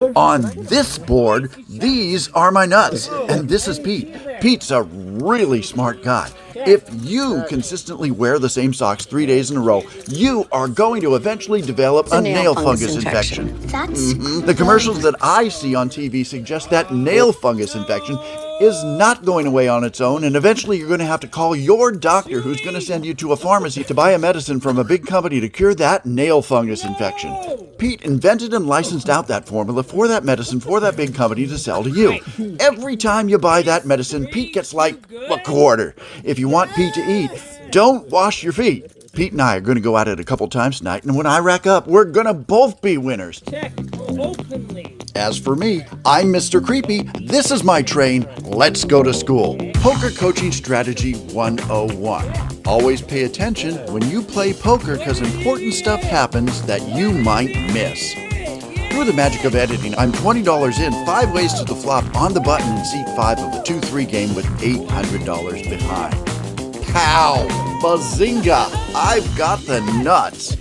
On this board, these are my nuts, and this is Pete. Pete's a really smart guy. If you consistently wear the same socks 3 days in a row, you are going to eventually develop a nail fungus infection. The commercials that I see on TV suggest that nail fungus infection is not going away on its own, and eventually you're going to have to call your doctor, who's going to send you to a pharmacy to buy a medicine from a big company to cure that nail fungus infection. Pete invented and licensed out that formula for that medicine for that big company to sell to you. Every time you buy that medicine, Pete gets like a quarter. If you want Pete to eat, don't wash your feet. Pete and I are going to go at it a couple times tonight, and when I rack up, we're going to both be winners. Check openly. As for me, I'm Mr. Creepy. This is my train. Let's go to school. Poker Coaching Strategy 101. Always pay attention when you play poker because important stuff happens that you might miss. Through the magic of editing, I'm $20 in, 5 ways to the flop on the button in seat 5 of the 2-3 game with $800 behind. Pow! Bazinga! I've got the nuts!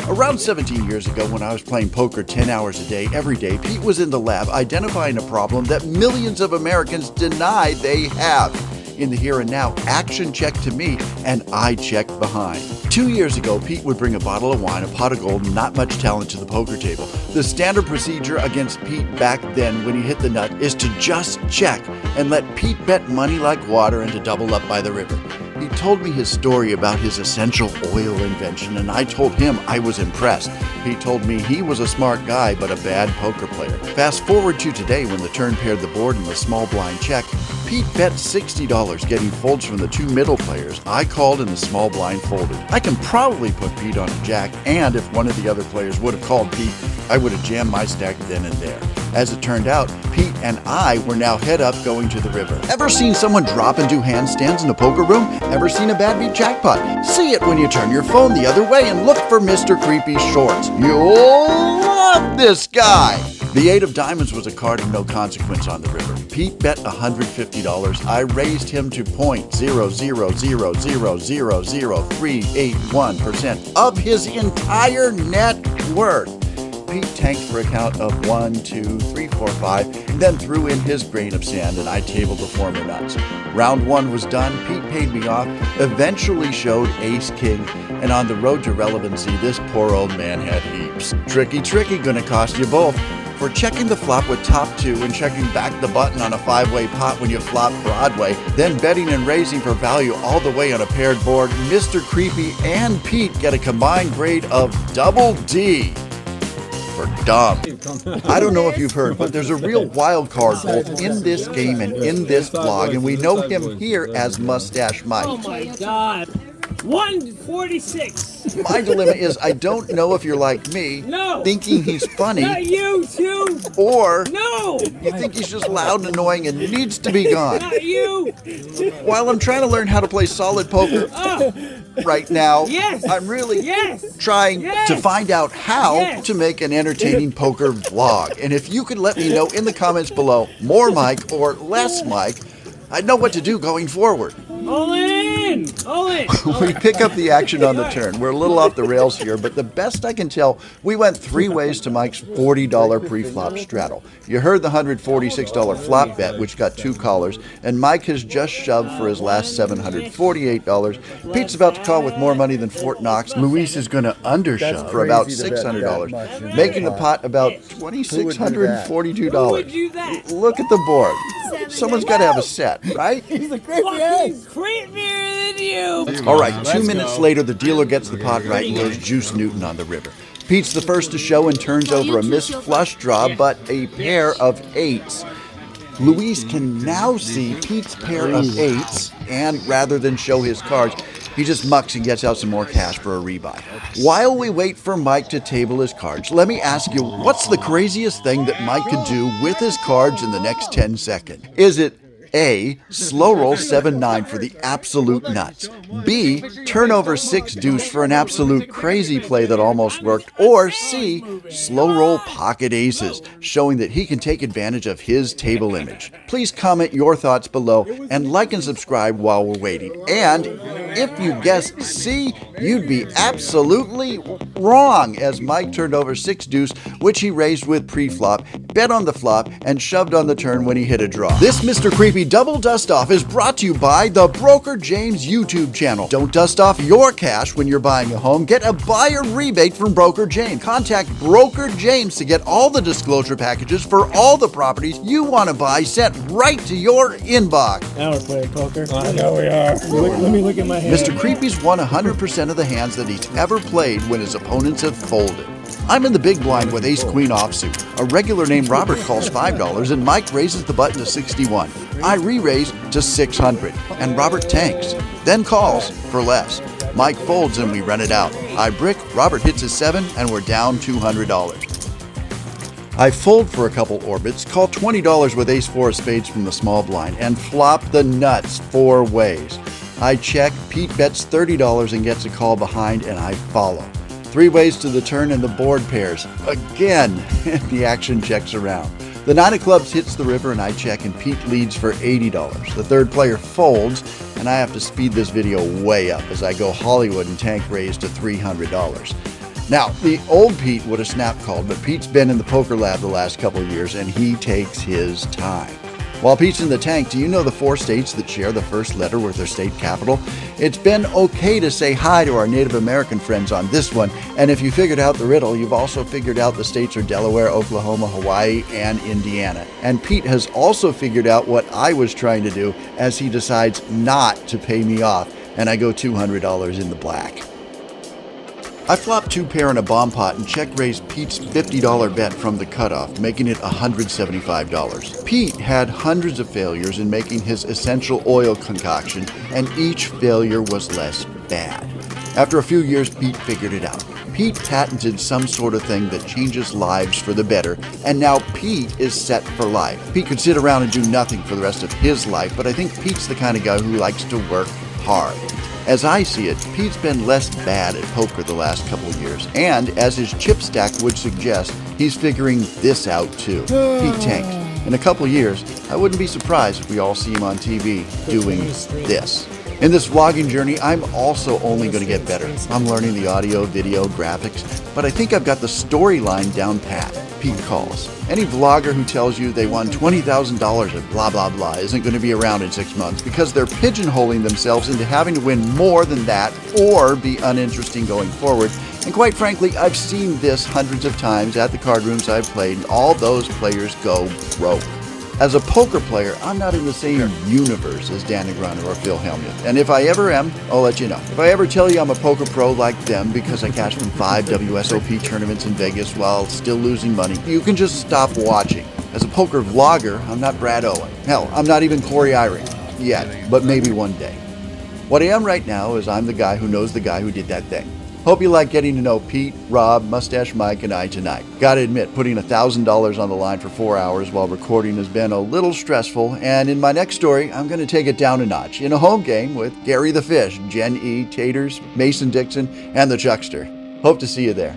Around 17 years ago, when I was playing poker 10 hours a day, every day, Pete was in the lab identifying a problem that millions of Americans deny they have. In the here and now, action checked to me, and I checked behind. 2 years ago, Pete would bring a bottle of wine, a pot of gold, and not much talent to the poker table. The standard procedure against Pete back then when he hit the nut is to just check and let Pete bet money like water and to double up by the river. He told me his story about his essential oil invention, and I told him I was impressed. He told me he was a smart guy, but a bad poker player. Fast forward to today when the turn paired the board in the small blind check. Pete bet $60 getting folds from the 2 middle players. I called and the small blind folded. I can probably put Pete on a jack, and if one of the other players would have called Pete, I would have jammed my stack then and there. As it turned out, Pete and I were now head up going to the river. Ever seen someone drop and do handstands in a poker room? Ever seen a bad beat jackpot? See it when you turn your phone the other way and look for Mr. Creepy Shorts. You'll love this guy! The 8 of diamonds was a card of no consequence on the river. Pete bet $150. I raised him to .000000381% of his entire net worth. Pete tanked for a count of 1, 2, 3, 4, 5, then threw in his grain of sand, and I tabled the former nuts. Round 1 was done. Pete paid me off, eventually showed ace-king, and on the road to relevancy, this poor old man had heaps. Tricky, gonna cost you both. For checking the flop with top 2 and checking back the button on a 5-way pot when you flop Broadway, then betting and raising for value all the way on a paired board, Mr. Creepy and Pete get a combined grade of double D. For dumb. I don't know if you've heard, but there's a real wild card both in this game and in this vlog, and we know him here as Mustache Mike. Oh my God. 146. My dilemma is I don't know if you're like me, No. thinking he's funny, Not you too. or No. you think he's just loud and annoying and needs to be gone. Not you. While I'm trying to learn how to play solid poker Oh, right now, yes. I'm really Yes. trying Yes. to find out how Yes. to make an entertaining poker vlog. And if you could let me know in the comments below, more Mike or less Mike, I'd know what to do going forward. All in. All in. We pick up the action on the turn. We're a little off the rails here, but the best I can tell, we went 3 ways to Mike's $40 pre-flop straddle. You heard the $146 flop bet, which got 2 callers, and Mike has just shoved for his last $748. Pete's about to call with more money than Fort Knox. Luis is going to undershove for about $600, making the pot about $2,642. Who would do that? Look at the board. Someone's got to have a set, right? Fucking creepier than you. All right, 2 minutes later, the dealer gets the pot right and goes Juice Newton on the river. Pete's the first to show and turns over a missed flush draw, but a pair of 8s. Luis can now see Pete's pair of 8s, and rather than show his cards, he just mucks and gets out some more cash for a rebuy. While we wait for Mike to table his cards, let me ask you, what's the craziest thing that Mike could do with his cards in the next 10 seconds? Is it A. Slow roll 7-9 for the absolute nuts. B. Turn over 6 deuce for an absolute crazy play that almost worked. Or C. Slow roll pocket aces, showing that he can take advantage of his table image. Please comment your thoughts below and like and subscribe while we're waiting. And if you guessed C, you'd be absolutely wrong, as Mike turned over 6 deuce, which he raised with pre-flop, bet on the flop, and shoved on the turn when he hit a draw. This Mr. Creepy Double Dust Off is brought to you by the Broker James YouTube channel. Don't dust off your cash when you're buying a home. Get a buyer rebate from Broker James. Contact Broker James to get all the disclosure packages for all the properties you want to buy sent right to your inbox. Now we're playing poker. I know we are. Let me look at my hand. Mr. Creepy's won 100% of the hands that he's ever played when his opponents have folded. I'm in the big blind with ace-queen offsuit. A regular named Robert calls $5 and Mike raises the button to 61. I re-raise to 600 and Robert tanks, then calls for less. Mike folds and we run it out. I brick, Robert hits his 7 and we're down $200. I fold for a couple orbits, call $20 with ace-4 of spades from the small blind, and flop the nuts 4 ways. I check, Pete bets $30 and gets a call behind, and I follow. 3 ways to the turn and the board pairs. Again, the action checks around. The 9 of clubs hits the river and I check, and Pete leads for $80. The third player folds, and I have to speed this video way up as I go Hollywood and tank raise to $300. Now, the old Pete would have snap called, but Pete's been in the poker lab the last couple of years and he takes his time. While Pete's in the tank, do you know the 4 states that share the first letter with their state capital? It's been okay to say hi to our Native American friends on this one, and if you figured out the riddle, you've also figured out the states are Delaware, Oklahoma, Hawaii, and Indiana. And Pete has also figured out what I was trying to do as he decides not to pay me off, and I go $200 in the black. I flop 2 pair in a bomb pot and check raise Pete's $50 bet from the cutoff, making it $175. Pete had hundreds of failures in making his essential oil concoction, and each failure was less bad. After a few years, Pete figured it out. Pete patented some sort of thing that changes lives for the better, and now Pete is set for life. Pete could sit around and do nothing for the rest of his life, but I think Pete's the kind of guy who likes to work hard. As I see it, Pete's been less bad at poker the last couple of years, and as his chip stack would suggest, he's figuring this out too. Pete tanked. In a couple of years, I wouldn't be surprised if we all see him on TV doing this. In this vlogging journey, I'm also only going to get better. I'm learning the audio, video, graphics, but I think I've got the storyline down pat. Pete calls. Any vlogger who tells you they won $20,000 at blah blah blah isn't going to be around in 6 months because they're pigeonholing themselves into having to win more than that or be uninteresting going forward. And quite frankly, I've seen this hundreds of times at the card rooms I've played, and all those players go broke. As a poker player, I'm not in the same universe as Dan Negreanu or Phil Hellmuth, and if I ever am, I'll let you know. If I ever tell you I'm a poker pro like them because I cashed in 5 WSOP tournaments in Vegas while still losing money, you can just stop watching. As a poker vlogger, I'm not Brad Owen. Hell, I'm not even Corey Eyring. Yet, but maybe one day. What I am right now is I'm the guy who knows the guy who did that thing. Hope you like getting to know Pete, Rob, Mustache Mike, and I tonight. Gotta admit, putting $1,000 on the line for 4 hours while recording has been a little stressful, and in my next story, I'm gonna take it down a notch in a home game with Gary the Fish, Jen E, Taters, Mason Dixon, and the Chuckster. Hope to see you there.